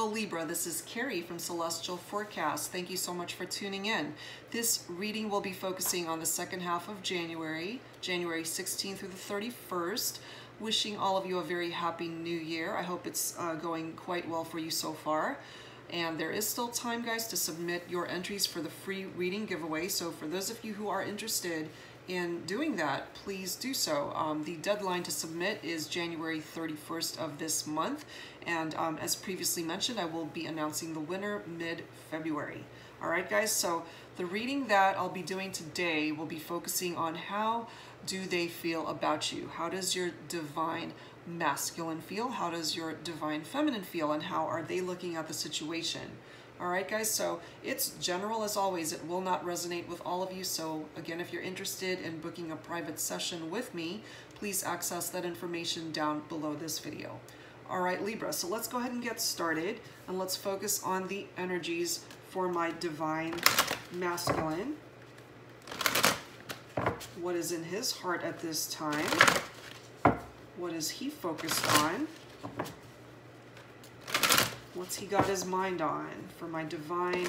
Hello Libra, this is Carrie from Celestial Forecast. Thank you so much for tuning in. This reading will be focusing on the second half of January, January 16th through the 31st. Wishing all of you a very happy new year. I hope it's going quite well for you so far. And there is still time, guys, to submit your entries for the free reading giveaway. So for those of you who are interested in doing that, please do so. The deadline to submit is January 31st of this month. And as previously mentioned, I will be announcing the winner mid-February. All right, guys, so the reading that I'll be doing today will be focusing on how do they feel about you? How does your divine masculine feel? How does your divine feminine feel? And how are they looking at the situation? All right, guys, so it's general as always. It will not resonate with all of you. So again, if you're interested in booking a private session with me, please access that information down below this video. All right, Libra, so let's go ahead and get started and let's focus on the energies for my divine masculine. What is in his heart at this time? What is he focused on? What's he got his mind on for my divine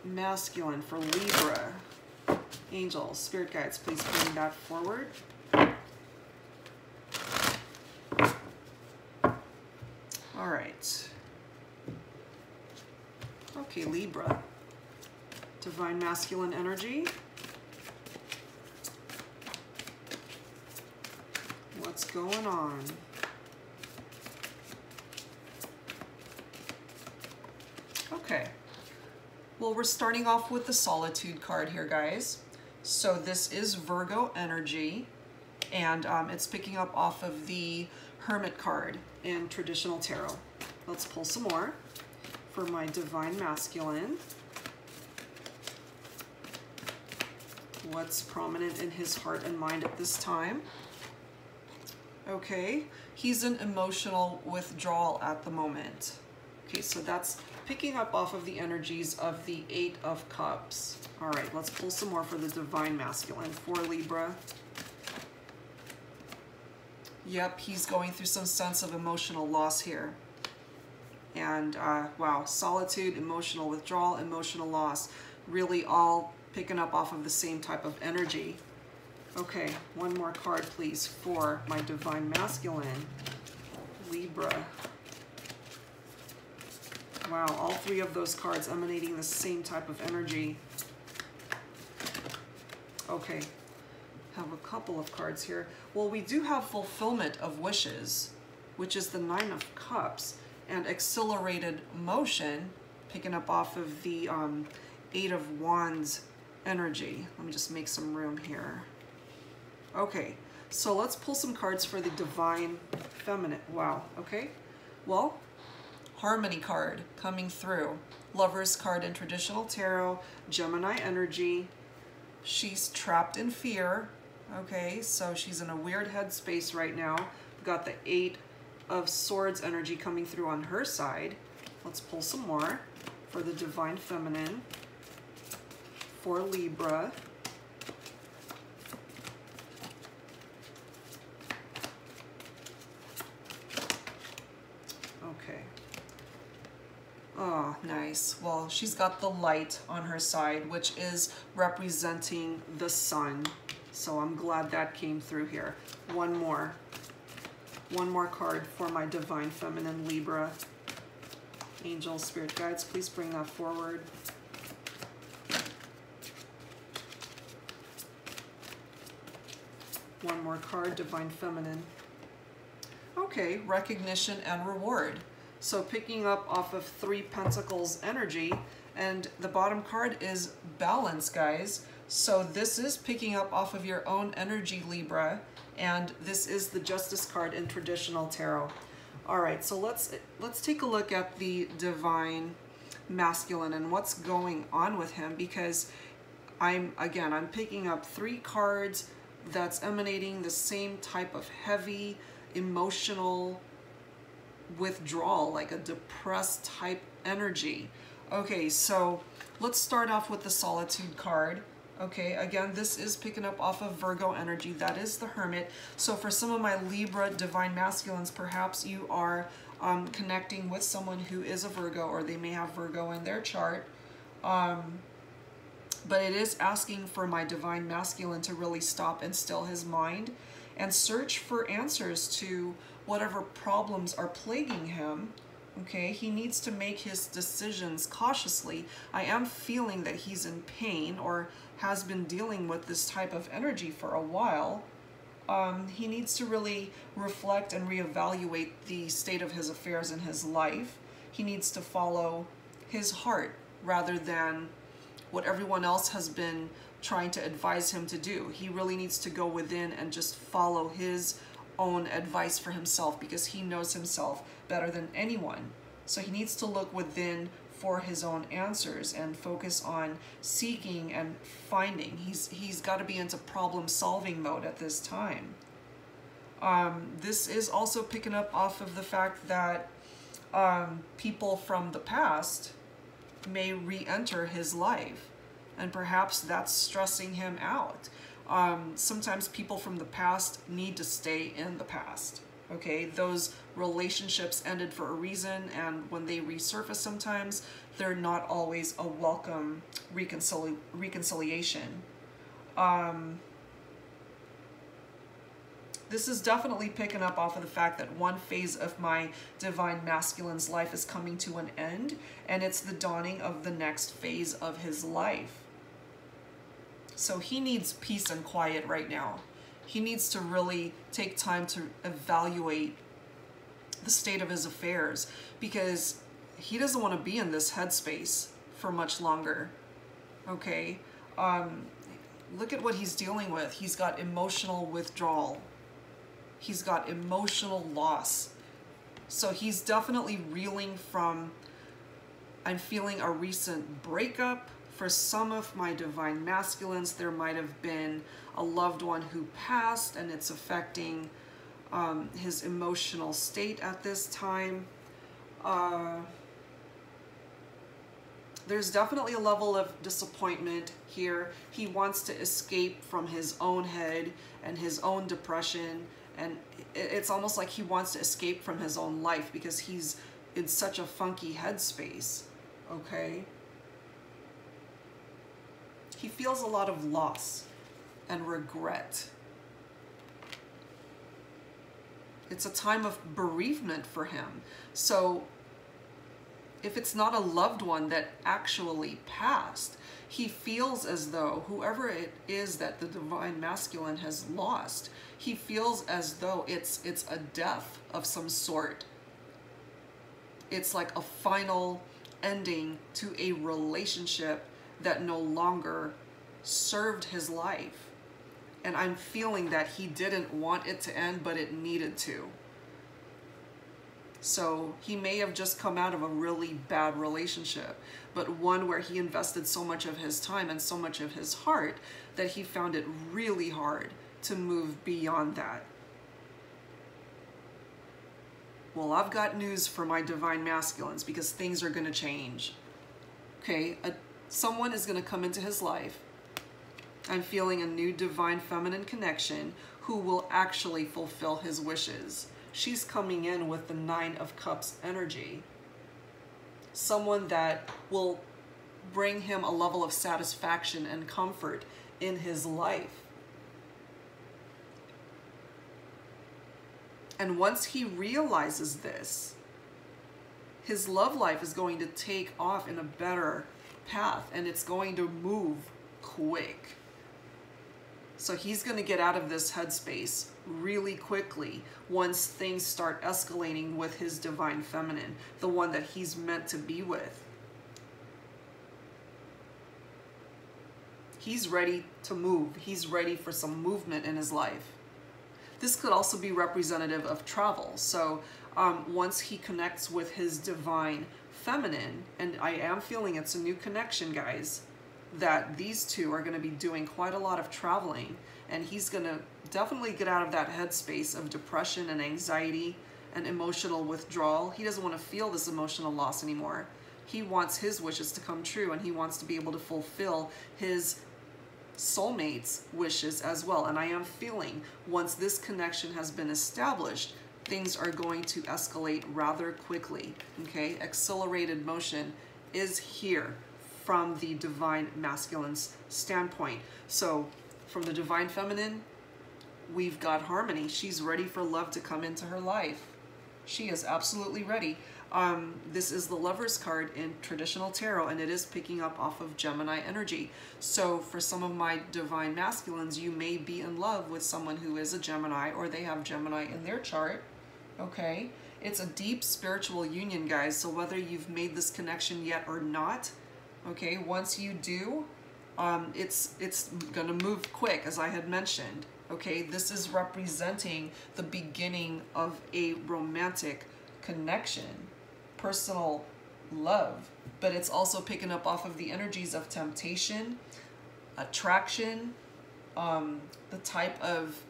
masculine, for Libra? Angels, spirit guides, please bring that forward. All right. Okay, Libra. Divine masculine energy. What's going on? Okay, well, we're starting off with the Solitude card here, guys. So this is Virgo energy, and it's picking up off of the Hermit card in traditional tarot. Let's pull some more for my divine masculine. What's prominent in his heart and mind at this time? Okay, he's in emotional withdrawal at the moment. Okay, so that's picking up off of the energies of the Eight of Cups. All right, let's pull some more for the divine masculine for Libra. Yep, he's going through some sense of emotional loss here. And wow, solitude, emotional withdrawal, emotional loss, really all picking up off of the same type of energy. Okay, one more card, please, for my divine masculine, Libra. Wow, all three of those cards emanating the same type of energy. Okay, have a couple of cards here. Well, we do have fulfillment of wishes, which is the Nine of Cups, and accelerated motion, picking up off of the Eight of Wands energy. Let me just make some room here. Okay, so let's pull some cards for the divine feminine. Wow, okay. Well, Harmony card coming through. Lovers card in traditional tarot. Gemini energy. She's trapped in fear. Okay, so she's in a weird headspace right now. We've got the Eight of Swords energy coming through on her side. Let's pull some more for the divine feminine for Libra. Okay. Oh, nice. Well, she's got the light on her side, which is representing the sun. So I'm glad that came through here. One more card for my divine feminine Libra. Angel, spirit guides, please bring that forward. One more card, divine feminine. Okay, recognition and reward. So picking up off of Three Pentacles energy, and the bottom card is balance, guys. So this is picking up off of your own energy, Libra, and this is the Justice card in traditional tarot. All right, so let's take a look at the divine masculine and what's going on with him, because I'm picking up three cards that's emanating the same type of heavy emotional withdrawal, like a depressed type energy. Okay, so let's start off with the Solitude card. Okay, again, this is picking up off of Virgo energy. That is the Hermit. So for some of my Libra divine masculines, perhaps you are connecting with someone who is a Virgo, or they may have Virgo in their chart. But it is asking for my divine masculine to really stop and still his mind and search for answers to whatever problems are plaguing him. Okay, he needs to make his decisions cautiously. I am feeling that he's in pain or has been dealing with this type of energy for a while. He needs to really reflect and reevaluate the state of his affairs in his life. He needs to follow his heart rather than what everyone else has been trying to advise him to do. He really needs to go within and just follow his own advice for himself, because he knows himself better than anyone. So he needs to look within for his own answers and focus on seeking and finding. He's got to be into problem-solving mode at this time. This is also picking up off of the fact that people from the past may re-enter his life, and perhaps that's stressing him out. Sometimes people from the past need to stay in the past. Okay, those relationships ended for a reason, and when they resurface sometimes, they're not always a welcome reconciliation. This is definitely picking up off of the fact that one phase of my divine masculine's life is coming to an end, and it's the dawning of the next phase of his life. So he needs peace and quiet right now. He needs to really take time to evaluate the state of his affairs, because he doesn't want to be in this headspace for much longer. Okay, look at what he's dealing with. He's got emotional withdrawal. He's got emotional loss. So he's definitely reeling from, I'm feeling, a recent breakup. For some of my divine masculines, there might have been a loved one who passed, and it's affecting his emotional state at this time. There's definitely a level of disappointment here. He wants to escape from his own head and his own depression, and it's almost like he wants to escape from his own life because he's in such a funky headspace. Okay? He feels a lot of loss and regret. It's a time of bereavement for him. So if it's not a loved one that actually passed, he feels as though whoever it is that the divine masculine has lost, he feels as though it's a death of some sort. It's like a final ending to a relationship that no longer served his life. And I'm feeling that he didn't want it to end, but it needed to. So he may have just come out of a really bad relationship, but one where he invested so much of his time and so much of his heart that he found it really hard to move beyond that. Well, I've got news for my divine masculines, because things are going to change. Okay, someone is going to come into his life. I'm feeling a new divine feminine connection who will actually fulfill his wishes. She's coming in with the 9 of Cups energy. Someone that will bring him a level of satisfaction and comfort in his life. And once he realizes this, his love life is going to take off in a better path, and it's going to move quick. So he's going to get out of this headspace really quickly once things start escalating with his divine feminine, the one that he's meant to be with. He's ready to move. He's ready for some movement in his life. This could also be representative of travel. So once he connects with his divine feminine, and I am feeling it's a new connection, guys, that these two are going to be doing quite a lot of traveling, and he's going to definitely get out of that headspace of depression and anxiety and emotional withdrawal. He doesn't want to feel this emotional loss anymore. He wants his wishes to come true, and he wants to be able to fulfill his soulmates' wishes as well. And I am feeling once this connection has been established, things are going to escalate rather quickly, okay? Accelerated motion is here from the divine masculine's standpoint. So from the divine feminine, we've got harmony. She's ready for love to come into her life. She is absolutely ready. This is the Lover's card in traditional tarot, and it is picking up off of Gemini energy. So for some of my divine masculines, you may be in love with someone who is a Gemini, or they have Gemini in their chart, okay? It's a deep spiritual union, guys, so whether you've made this connection yet or not, okay, once you do, it's gonna move quick, as I had mentioned, okay? This is representing the beginning of a romantic connection, personal love, but it's also picking up off of the energies of temptation, attraction, the type of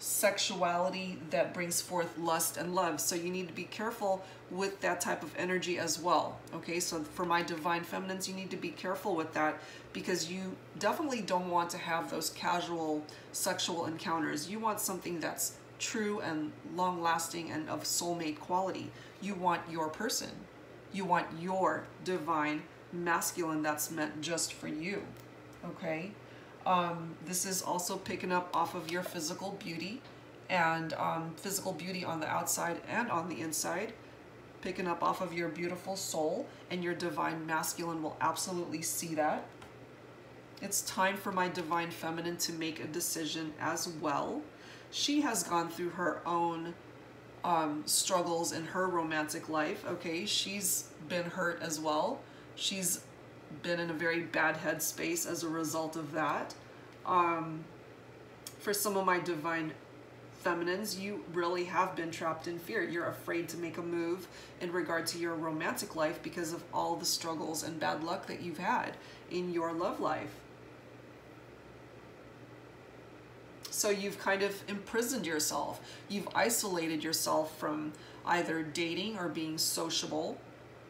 sexuality that brings forth lust and love. So you need to be careful with that type of energy as well, okay? So for my divine feminines, you need to be careful with that, because you definitely don't want to have those casual sexual encounters. You want something that's true and long-lasting and of soulmate quality. You want your person. You want your divine masculine that's meant just for you, okay? This is also picking up off of your physical beauty, and physical beauty on the outside and on the inside, picking up off of your beautiful soul, and your divine masculine will absolutely see that. It's time for my divine feminine to make a decision as well. She has gone through her own struggles in her romantic life, okay? She's been hurt as well. She's been in a very bad headspace as a result of that. For some of my divine feminines, you really have been trapped in fear. You're afraid to make a move in regard to your romantic life because of all the struggles and bad luck that you've had in your love life. So you've kind of imprisoned yourself. You've isolated yourself from either dating or being sociable,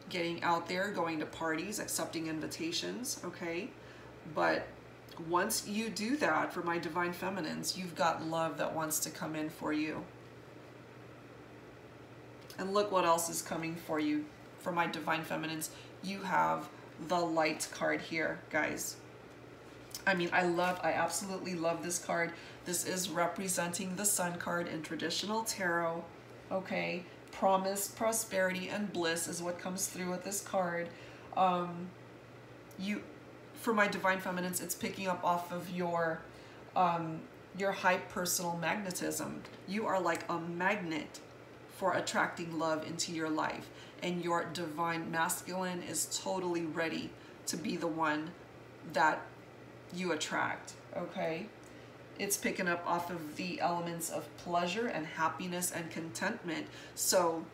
getting out there, going to parties, accepting invitations, okay? But once you do that, for my divine feminines, you've got love that wants to come in for you. And look what else is coming for you. For my divine feminines, you have the Light card here, guys. I mean, I absolutely love this card. This is representing the Sun card in traditional tarot, okay? Promise, prosperity, and bliss is what comes through with this card. For my divine feminines, it's picking up off of your high personal magnetism. You are like a magnet for attracting love into your life, and your divine masculine is totally ready to be the one that you attract, okay? It's picking up off of the elements of pleasure and happiness and contentment. So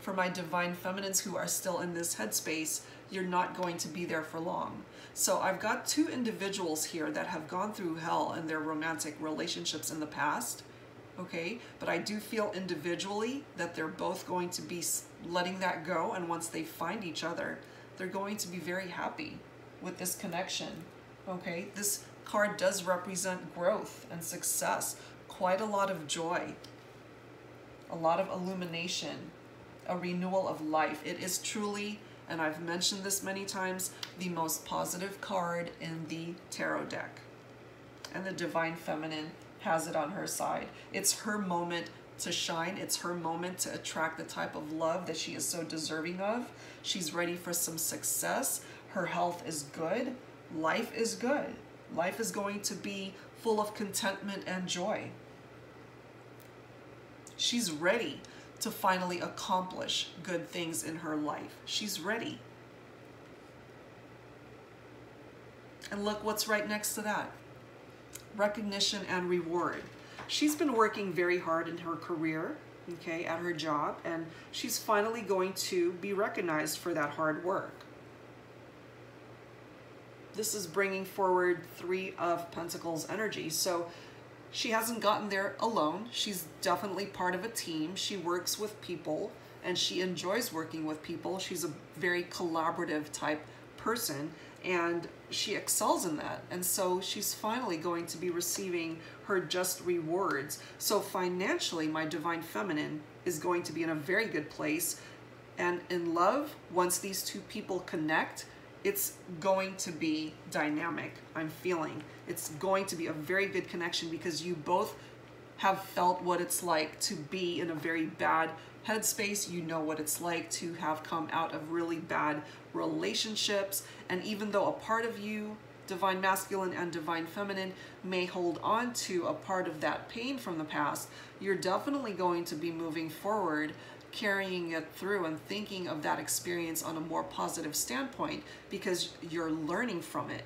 for my divine feminines who are still in this headspace, you're not going to be there for long. So I've got two individuals here that have gone through hell in their romantic relationships in the past, okay? But I do feel individually that they're both going to be letting that go, and once they find each other, they're going to be very happy with this connection, okay? This card does represent growth and success, quite a lot of joy, a lot of illumination, a renewal of life. It is truly, and I've mentioned this many times, the most positive card in the tarot deck. And the divine feminine has it on her side. It's her moment to shine. It's her moment to attract the type of love that she is so deserving of. She's ready for some success. Her health is good. Life is good. Life is going to be full of contentment and joy. She's ready to finally accomplish good things in her life. She's ready. And look what's right next to that. Recognition and reward. She's been working very hard in her career, okay, at her job, and she's finally going to be recognized for that hard work. This is bringing forward Three of Pentacles energy. So she hasn't gotten there alone. She's definitely part of a team. She works with people and she enjoys working with people. She's a very collaborative type person, and she excels in that. And so she's finally going to be receiving her just rewards. So financially, my divine feminine is going to be in a very good place. And in love, once these two people connect, it's going to be dynamic. I'm feeling it's going to be a very good connection, because you both have felt what it's like to be in a very bad headspace. You know what it's like to have come out of really bad relationships. And even though a part of you, divine masculine and divine feminine, may hold on to a part of that pain from the past, you're definitely going to be moving forward, carrying it through and thinking of that experience on a more positive standpoint, because you're learning from it.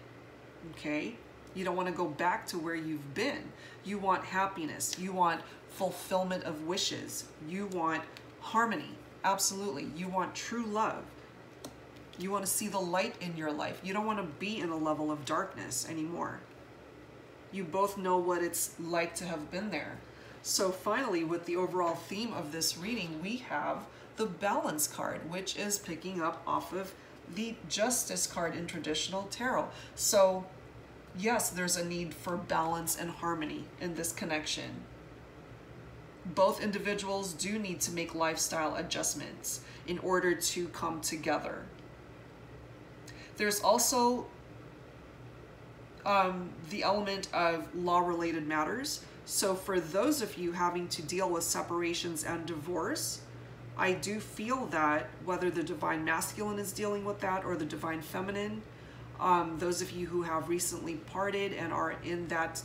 Okay? You don't want to go back to where you've been. You want happiness. You want fulfillment of wishes. You want harmony. Absolutely. You want true love. You want to see the light in your life. You don't want to be in a level of darkness anymore. You both know what it's like to have been there. So finally, with the overall theme of this reading, we have the Balance card, which is picking up off of the Justice card in traditional tarot. So yes, there's a need for balance and harmony in this connection. Both individuals do need to make lifestyle adjustments in order to come together. There's also the element of law-related matters. So for those of you having to deal with separations and divorce, I do feel that whether the divine masculine is dealing with that or the divine feminine, those of you who have recently parted and are in that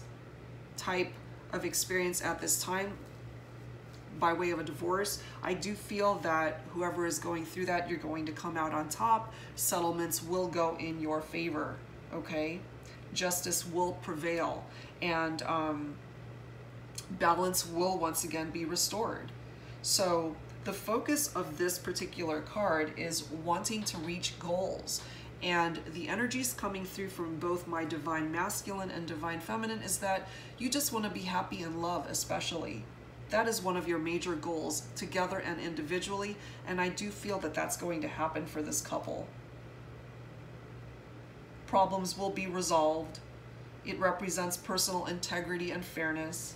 type of experience at this time by way of a divorce, I do feel that whoever is going through that, you're going to come out on top. Settlements will go in your favor, okay? Justice will prevail, and balance will once again be restored. So the focus of this particular card is wanting to reach goals. And the energies coming through from both my divine masculine and divine feminine is that you just want to be happy in love, especially. That is one of your major goals, together and individually, and I do feel that that's going to happen for this couple. Problems will be resolved. It represents personal integrity and fairness.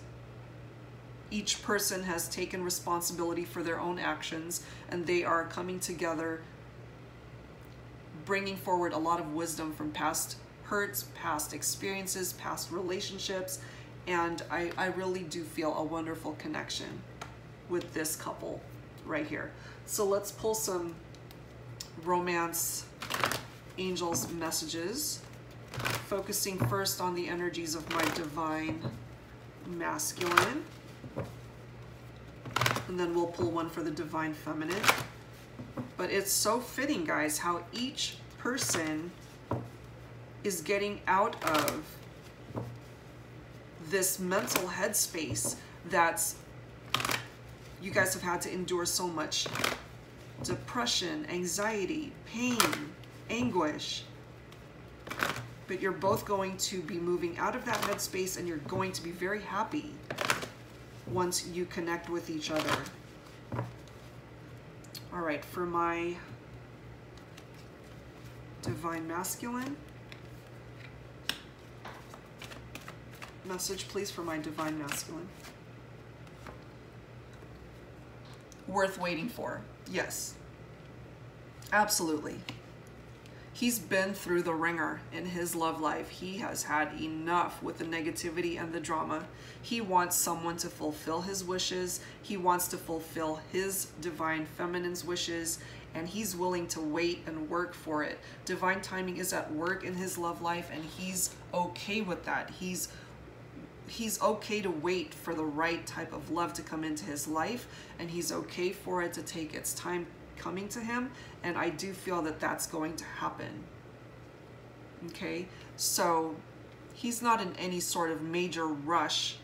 Each person has taken responsibility for their own actions, and they are coming together, bringing forward a lot of wisdom from past hurts, past experiences, past relationships, and I really do feel a wonderful connection with this couple right here. So let's pull some romance angels messages, focusing first on the energies of my divine masculine, and then we'll pull one for the divine feminine. But it's so fitting, guys, how each person is getting out of this mental headspace that's, you guys have had to endure so much depression, anxiety, pain, anguish. But you're both going to be moving out of that headspace, and you're going to be very happy once you connect with each other. All right, for my divine masculine, message please for my divine masculine. Worth waiting for. Yes, absolutely. He's been through the ringer in his love life. He has had enough with the negativity and the drama. He wants someone to fulfill his wishes. He wants to fulfill his divine feminine's wishes, and he's willing to wait and work for it. Divine timing is at work in his love life, and he's okay with that. He's okay to wait for the right type of love to come into his life, and he's okay for it to take its time coming to him, and I do feel that that's going to happen. Okay, so he's not in any sort of major rush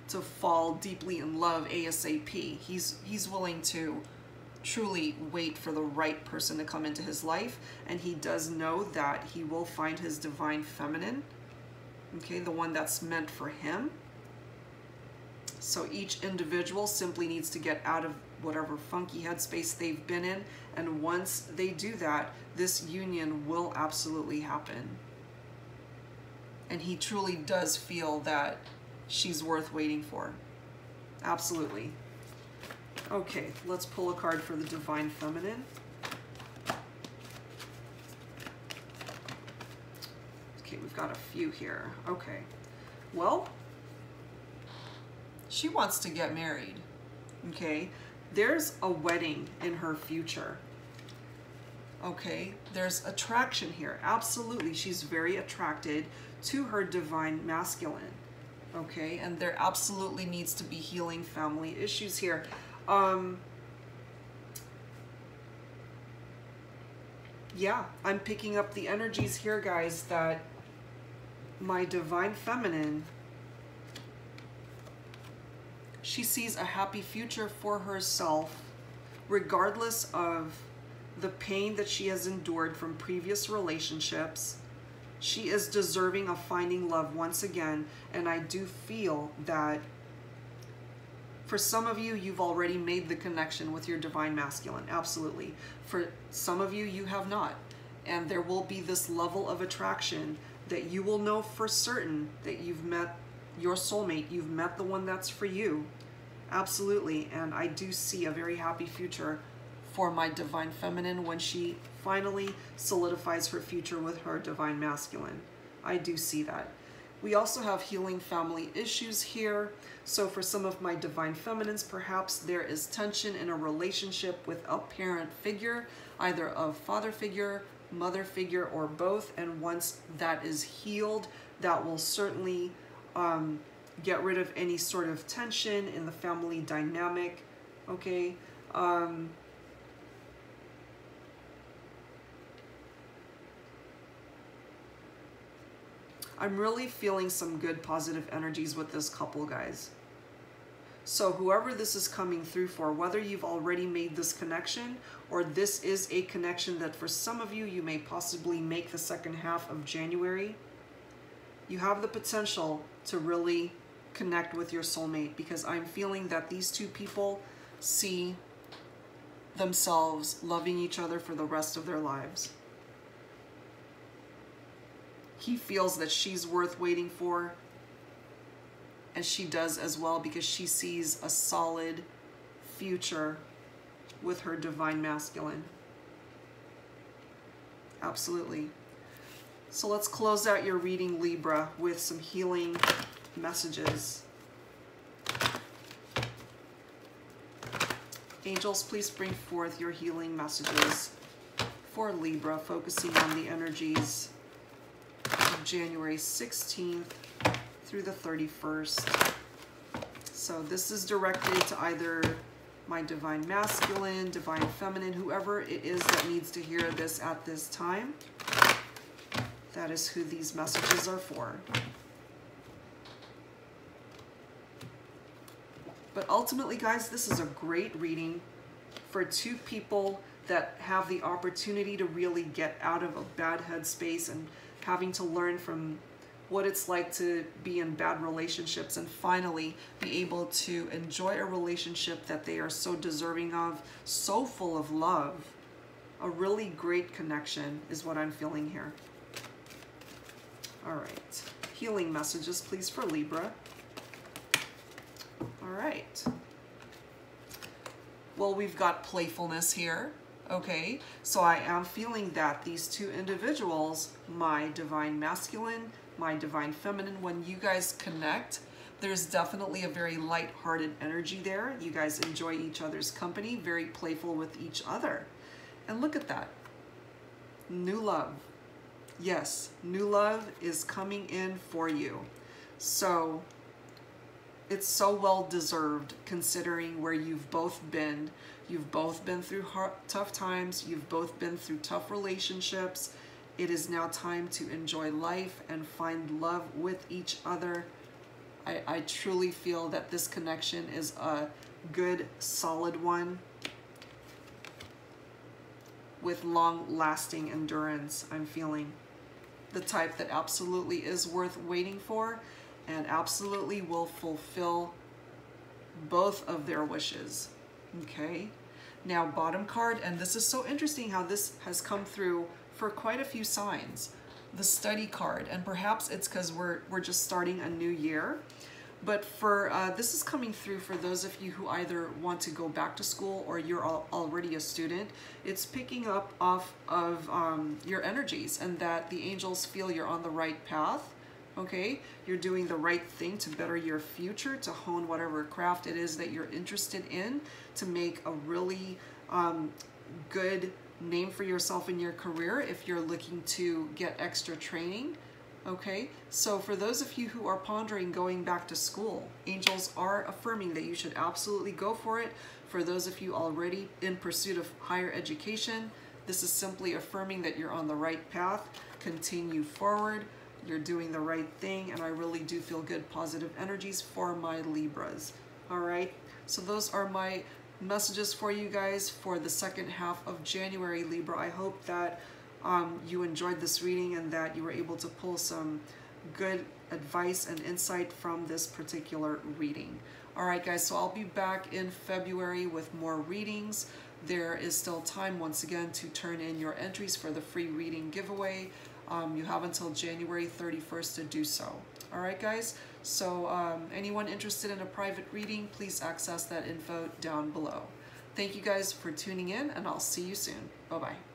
to fall deeply in love ASAP. He's willing to truly wait for the right person to come into his life, and he does know that he will find his divine feminine, okay, the one that's meant for him. So each individual simply needs to get out of whatever funky headspace they've been in. And once they do that, this union will absolutely happen. And he truly does feel that she's worth waiting for. Absolutely. Okay, let's pull a card for the Divine Feminine. Okay, we've got a few here. Okay. Well, she wants to get married. Okay, there's a wedding in her future. Okay, there's attraction here. Absolutely, she's very attracted to her divine masculine. Okay, and there absolutely needs to be healing family issues here. Yeah, I'm picking up the energies here, guys, that my divine feminine, she sees a happy future for herself, regardless of the pain that she has endured from previous relationships. She is deserving of finding love once again, and I do feel that for some of you, you've already made the connection with your divine masculine, absolutely. For some of you, you have not, and there will be this level of attraction that you will know for certain that you've met your soulmate, you've met the one that's for you, absolutely. And I do see a very happy future for my divine feminine when she finally solidifies her future with her divine masculine. I do see that. We also have healing family issues here. So for some of my divine feminines, perhaps there is tension in a relationship with a parent figure, either a father figure, mother figure, or both. And once that is healed, that will certainly get rid of any sort of tension in the family dynamic. Okay. I'm really feeling some good positive energies with this couple, guys. So whoever this is coming through for, whether you've already made this connection or this is a connection that for some of you, you may possibly make the second half of January, you have the potential to really connect with your soulmate, because I'm feeling that these two people see themselves loving each other for the rest of their lives. He feels that she's worth waiting for, and she does as well, because she sees a solid future with her divine masculine. Absolutely. So let's close out your reading, Libra, with some healing messages. Angels, please bring forth your healing messages for Libra, focusing on the energies of January 16th through the 31st. So this is directed to either my divine masculine, divine feminine, whoever it is that needs to hear this at this time. That is who these messages are for. But ultimately, guys, this is a great reading for two people that have the opportunity to really get out of a bad headspace and having to learn from what it's like to be in bad relationships and finally be able to enjoy a relationship that they are so deserving of, so full of love. A really great connection is what I'm feeling here. All right, healing messages, please, for Libra. All right. Well, we've got playfulness here. Okay, so I am feeling that these two individuals, my divine masculine, my divine feminine, when you guys connect, there's definitely a very light-hearted energy there. You guys enjoy each other's company, very playful with each other. And look at that. New love. Yes, new love is coming in for you. So it's so well deserved, considering where you've both been. You've both been through tough times. You've both been through tough relationships. It is now time to enjoy life and find love with each other. I truly feel that this connection is a good, solid one with long-lasting endurance. I'm feeling the type that absolutely is worth waiting for and absolutely will fulfill both of their wishes. Okay, now bottom card, and this is so interesting how this has come through for quite a few signs. The study card, and perhaps it's because we're just starting a new year. But for this is coming through for those of you who either want to go back to school or you're already a student. It's picking up off of your energies, and that the angels feel you're on the right path. Okay, you're doing the right thing to better your future, to hone whatever craft it is that you're interested in, to make a really good name for yourself in your career if you're looking to get extra training. Okay, so for those of you who are pondering going back to school, angels are affirming that you should absolutely go for it. For those of you already in pursuit of higher education, this is simply affirming that you're on the right path. Continue forward. You're doing the right thing, and I really do feel good positive energies for my Libras. All right, so those are my messages for you guys for the second half of January, Libra. I hope that you enjoyed this reading and that you were able to pull some good advice and insight from this particular reading. All right, guys, so I'll be back in February with more readings. There is still time, once again, to turn in your entries for the free reading giveaway. You have until January 31st to do so. All right, guys, so anyone interested in a private reading, please access that info down below. Thank you guys for tuning in, and I'll see you soon. Bye-bye.